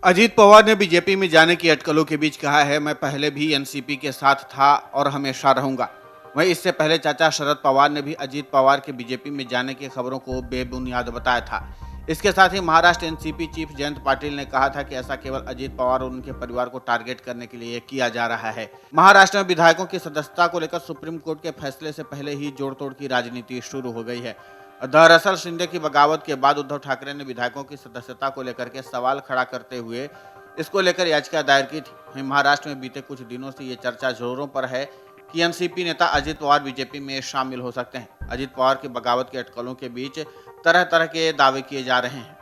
अजीत पवार ने बीजेपी में जाने की अटकलों के बीच कहा है, मैं पहले भी एनसीपी के साथ था और हमेशा रहूंगा। वहीं इससे पहले चाचा शरद पवार ने भी अजीत पवार के बीजेपी में जाने की खबरों को बेबुनियाद बताया था। इसके साथ ही महाराष्ट्र एनसीपी चीफ जयंत पाटिल ने कहा था कि ऐसा केवल अजीत पवार और उनके परिवार को टारगेट करने के लिए किया जा रहा है। महाराष्ट्र में विधायकों की सदस्यता को लेकर सुप्रीम कोर्ट के फैसले से पहले ही जोड़ तोड़ की राजनीति शुरू हो गई है। दरअसल शिंदे की बगावत के बाद उद्धव ठाकरे ने विधायकों की सदस्यता को लेकर के सवाल खड़ा करते हुए इसको लेकर याचिका दायर की थी। वहीं महाराष्ट्र में बीते कुछ दिनों से ये चर्चा जोरों पर है कि एनसीपी नेता अजीत पवार बीजेपी में शामिल हो सकते हैं। अजीत पवार की बगावत के अटकलों के बीच तरह तरह के दावे किए जा रहे हैं।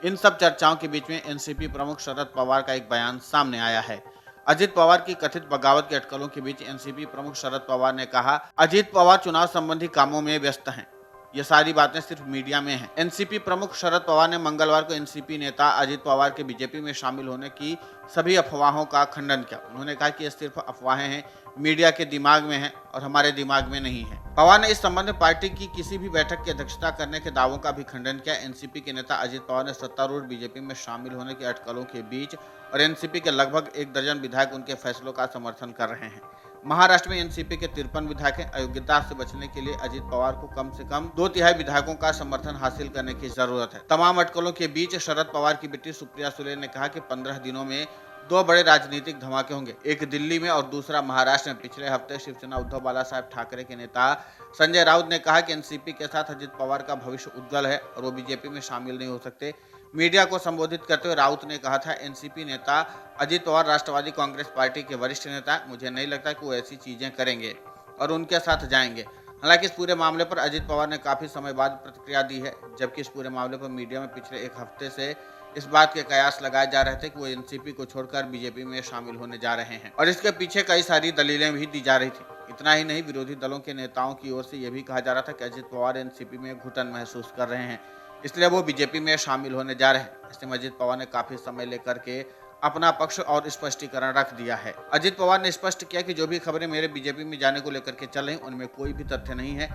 इन सब चर्चाओं के बीच में एनसीपी प्रमुख शरद पवार का एक बयान सामने आया है। अजीत पवार की कथित बगावत के अटकलों के बीच एनसीपी प्रमुख शरद पवार ने कहा, अजीत पवार चुनाव संबंधी कामों में व्यस्त हैं। ये सारी बातें सिर्फ मीडिया में हैं। एनसीपी प्रमुख शरद पवार ने मंगलवार को एनसीपी नेता अजीत पवार के बीजेपी में शामिल होने की सभी अफवाहों का खंडन किया। उन्होंने कहा कि ये सिर्फ अफवाहें हैं, मीडिया के दिमाग में हैं और हमारे दिमाग में नहीं है। पवार ने इस संबंध में पार्टी की किसी भी बैठक की अध्यक्षता करने के दावों का भी खंडन किया। एनसीपी के नेता अजीत पवार ने सत्तारूढ़ बीजेपी में शामिल होने के अटकलों के बीच और एनसीपी के लगभग 1 दर्जन विधायक उनके फैसलों का समर्थन कर रहे हैं। महाराष्ट्र में एनसीपी के 53 विधायक हैं। अयोग्यता से बचने के लिए अजीत पवार को कम से कम 2/3 विधायकों का समर्थन हासिल करने की जरूरत है। तमाम अटकलों के बीच शरद पवार की बेटी सुप्रिया सुले ने कहा कि 15 दिनों में 2 बड़े राजनीतिक धमाके होंगे, एक दिल्ली में और दूसरा महाराष्ट्र में। पिछले हफ्ते शिवसेना उद्धव बाला साहब ठाकरे के नेता संजय राउत ने कहा कि एनसीपी के साथ अजीत पवार का भविष्य उज्जवल है और वो बीजेपी में शामिल नहीं हो सकते। मीडिया को संबोधित करते हुए राउत ने कहा था, एनसीपी नेता अजीत पवार राष्ट्रवादी कांग्रेस पार्टी के वरिष्ठ नेता हैं। मुझे नहीं लगता कि वो ऐसी चीजें करेंगे और उनके साथ जाएंगे। हालांकि इस पूरे मामले पर अजीत पवार ने काफी समय बाद प्रतिक्रिया दी है, जबकि इस पूरे मामले पर मीडिया में पिछले 1 हफ्ते से इस बात के कयास लगाए जा रहे थे कि वो एनसीपी को छोड़कर बीजेपी में शामिल होने जा रहे हैं और इसके पीछे कई सारी दलीलें भी दी जा रही थी। इतना ही नहीं, विरोधी दलों के नेताओं की ओर से यह भी कहा जा रहा था कि अजीत पवार एनसीपी में घुटन महसूस कर रहे हैं, इसलिए वो बीजेपी में शामिल होने जा रहे हैं। इसमें अजीत पवार ने काफी समय लेकर के अपना पक्ष और स्पष्टीकरण रख दिया है। अजीत पवार ने स्पष्ट किया कि जो भी खबरें मेरे बीजेपी में जाने को लेकर के चल रही उनमें कोई भी तथ्य नहीं है।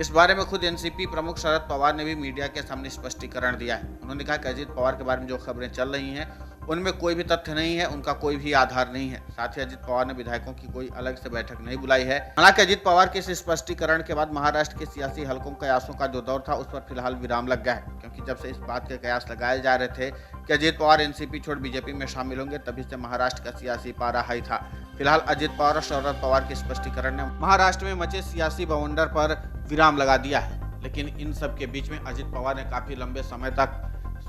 इस बारे में खुद एनसीपी प्रमुख शरद पवार ने भी मीडिया के सामने स्पष्टीकरण दिया है। उन्होंने कहा कि अजीत पवार के बारे में जो खबरें चल रही हैं उनमें कोई भी तथ्य नहीं है, उनका कोई भी आधार नहीं है। साथ ही अजीत पवार ने विधायकों की कोई अलग से बैठक नहीं बुलाई है। हालांकि अजीत पवार के इस स्पष्टीकरण के बाद महाराष्ट्र के सियासी हलकों कयासों का जो दौर था उस पर फिलहाल विराम लग गया है, क्योंकि जब से इस बात के कयास लगाए जा रहे थे कि अजीत पवार एनसीपी छोड़ बीजेपी में शामिल होंगे, तभी से महाराष्ट्र का सियासी पारा हाई था। फिलहाल अजीत पवार और शरद पवार के स्पष्टीकरण ने महाराष्ट्र में मचे सियासी बवंडर पर विराम लगा दिया है। लेकिन इन सब के बीच में अजीत पवार ने काफी लंबे समय तक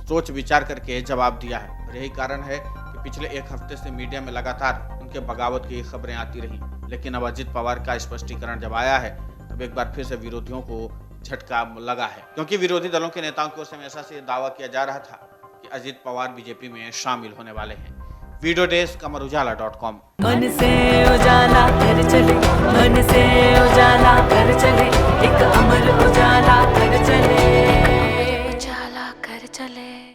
सोच विचार करके जवाब दिया है और यही कारण है कि पिछले 1 हफ्ते से मीडिया में लगातार उनके बगावत की खबरें आती रही। लेकिन अब अजीत पवार का स्पष्टीकरण जब आया है तब एक बार फिर से विरोधियों को झटका लगा है, क्योंकि विरोधी दलों के नेताओं की ओर से हमेशा से दावा किया जा रहा था कि अजीत पवार बीजेपी में शामिल होने वाले हैं। Video desk Amar Ujala dot com. मन से उजाला कर चले, मन से उजाला कर चले, एक अमर उजाला कर चले, उजाला कर चले।